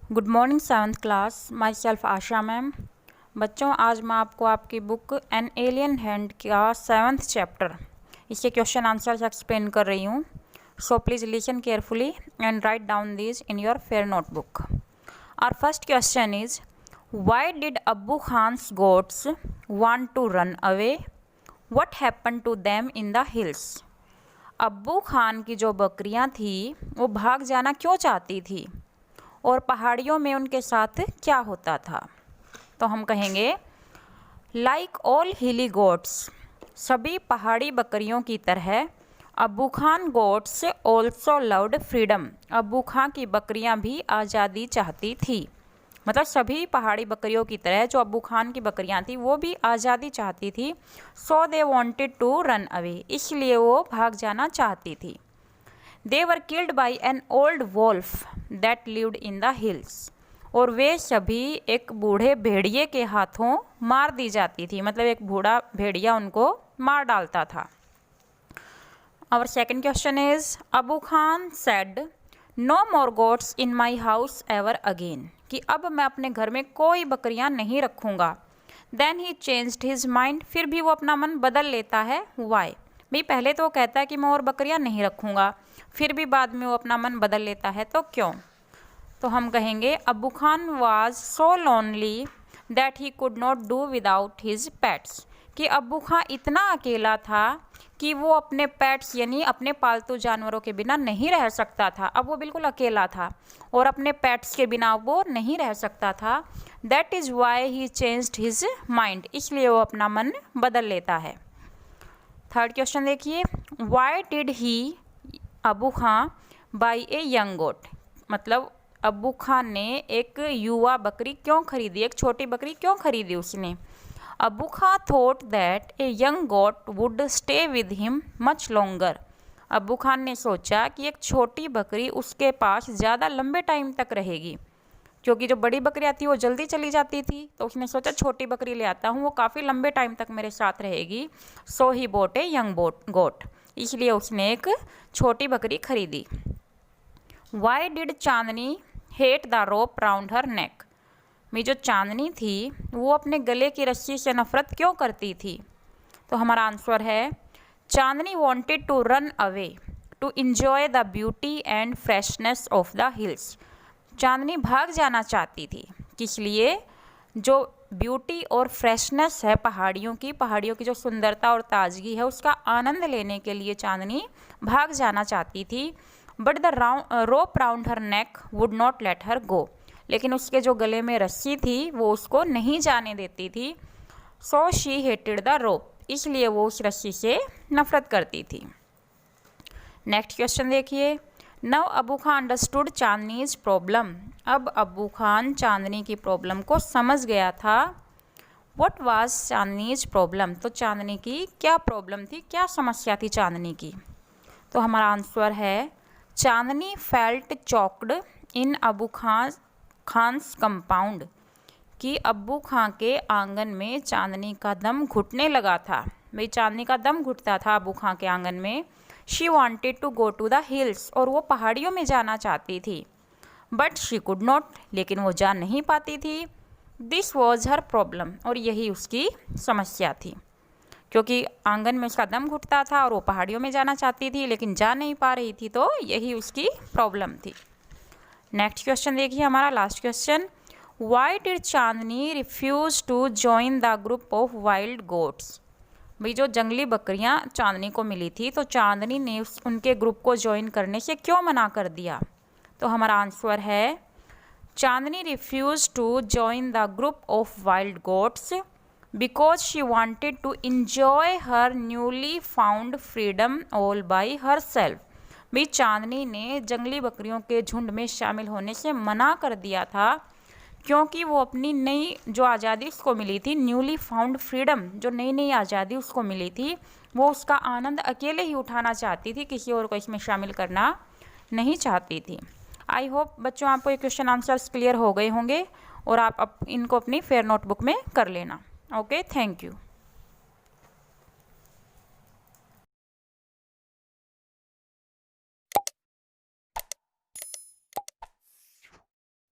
Good morning seventh class, my self Asha ma'am. बच्चों, आज मैं आपको आपकी बुक एन एलियन हैंड का 7th चैप्टर इसके क्वेश्चन आंसर्स एक्सप्लेन कर रही हूँ। So please listen carefully and write down this in your fair notebook. Our first question is, why did Abbu Khan's goats want to run away? What happen to them in the hills? Abbu Khan की जो बकरियाँ थी वो भाग जाना क्यों चाहती थी और पहाड़ियों में उनके साथ क्या होता था? तो हम कहेंगे, लाइक ऑल हिली गोट्स, सभी पहाड़ी बकरियों की तरह अब्बू Khan goats also loved freedom, अब्बू खान की बकरियां भी आज़ादी चाहती थी। मतलब सभी पहाड़ी बकरियों की तरह जो अब्बू खान की बकरियां थी वो भी आज़ादी चाहती थी। So they wanted to run away, इसलिए वो भाग जाना चाहती थी। They were killed by an old wolf that lived in the hills, और वे सभी एक बूढ़े भेड़िए के हाथों मार दी जाती थी। मतलब एक बूढ़ा भेड़िया उनको मार डालता था। Our second question is, Abu Khan said, no more goats in my house ever again, कि अब मैं अपने घर में कोई बकरियां नहीं रखूँगा। Then he changed his mind, फिर भी वो अपना मन बदल लेता है। Why? भाई पहले तो वो कहता है कि मैं और बकरियां नहीं रखूँगा, फिर भी बाद में वो अपना मन बदल लेता है, तो क्यों? तो हम कहेंगे, अब्बू Khan was so lonely that he could not do without his pets, कि अब्बू खान इतना अकेला था कि वो अपने पेट्स यानी अपने पालतू जानवरों के बिना नहीं रह सकता था। अब वो बिल्कुल अकेला था और अपने पेट्स के बिना वो नहीं रह सकता था। That is why he changed his mind, इसलिए वो अपना मन बदल लेता है। थर्ड क्वेश्चन देखिए, why did he Abu Khan buy a young goat, मतलब अबू खान ने एक युवा बकरी क्यों खरीदी, एक छोटी बकरी क्यों खरीदी उसने? Abu Khan thought that a young goat would stay with him much longer, Abu Khan ने सोचा कि एक छोटी बकरी उसके पास ज़्यादा लंबे टाइम तक रहेगी, क्योंकि जो बड़ी बकरी आती वो जल्दी चली जाती थी। तो उसने सोचा छोटी बकरी ले आता हूँ, वो काफ़ी लंबे टाइम तक मेरे साथ रहेगी। सो ही बोट ए यंग गोट, इसलिए उसने एक छोटी बकरी खरीदी। Why did Chandni hate the rope round her neck, में जो चांदनी थी वो अपने गले की रस्सी से नफरत क्यों करती थी? तो हमारा आंसर है, Chandni wanted to run away to enjoy the beauty and freshness of the hills, Chandni भाग जाना चाहती थी, किस लिए? जो ब्यूटी और फ्रेशनेस है पहाड़ियों की जो सुंदरता और ताजगी है उसका आनंद लेने के लिए चांदनी भाग जाना चाहती थी। But the rope round her neck would not let her go, लेकिन उसके जो गले में रस्सी थी वो उसको नहीं जाने देती थी। So she hated the rope, इसलिए वो उस रस्सी से नफरत करती थी। नेक्स्ट क्वेश्चन देखिए, नव अबू खान अंडरस्टूड चांदनीज प्रॉब्लम, अब अबू खान चांदनी की प्रॉब्लम को समझ गया था। व्हाट वाज चांदनीज प्रॉब्लम, तो चांदनी की क्या प्रॉब्लम थी, क्या समस्या थी चांदनी की? तो हमारा आंसर है, चांदनी फेल्ट चॉक्ड इन अबू खान्स कंपाउंड, कि अब्बू खां के आंगन में चांदनी का दम घुटने लगा था। भाई चांदनी का दम घुटता था अब्बू खां के आंगन में। She wanted to go to the hills, और वो पहाड़ियों में जाना चाहती थी। बट शी कुड नॉट, लेकिन वो जा नहीं पाती थी। दिस वॉज हर प्रॉब्लम, और यही उसकी समस्या थी, क्योंकि आंगन में उसका दम घुटता था और वो पहाड़ियों में जाना चाहती थी लेकिन जा नहीं पा रही थी, तो यही उसकी प्रॉब्लम थी। नेक्स्ट क्वेश्चन देखिए, हमारा last question, why did Chandni refuse to join the group of wild goats, भाई जो जंगली बकरियां चांदनी को मिली थी तो चांदनी ने उनके ग्रुप को ज्वाइन करने से क्यों मना कर दिया? तो हमारा आंसर है, Chandni refuse to join the group of wild goats because she wanted to enjoy her newly found freedom all by herself, भाई चांदनी ने जंगली बकरियों के झुंड में शामिल होने से मना कर दिया था, क्योंकि वो अपनी नई जो आज़ादी उसको मिली थी, न्यूली फाउंड फ्रीडम, जो नई नई आज़ादी उसको मिली थी, वो उसका आनंद अकेले ही उठाना चाहती थी, किसी और को इसमें शामिल करना नहीं चाहती थी। आई होप बच्चों आपको ये क्वेश्चन आंसर्स क्लियर हो गए होंगे और आप इनको अपनी फेयर नोटबुक में कर लेना। Okay, thank you.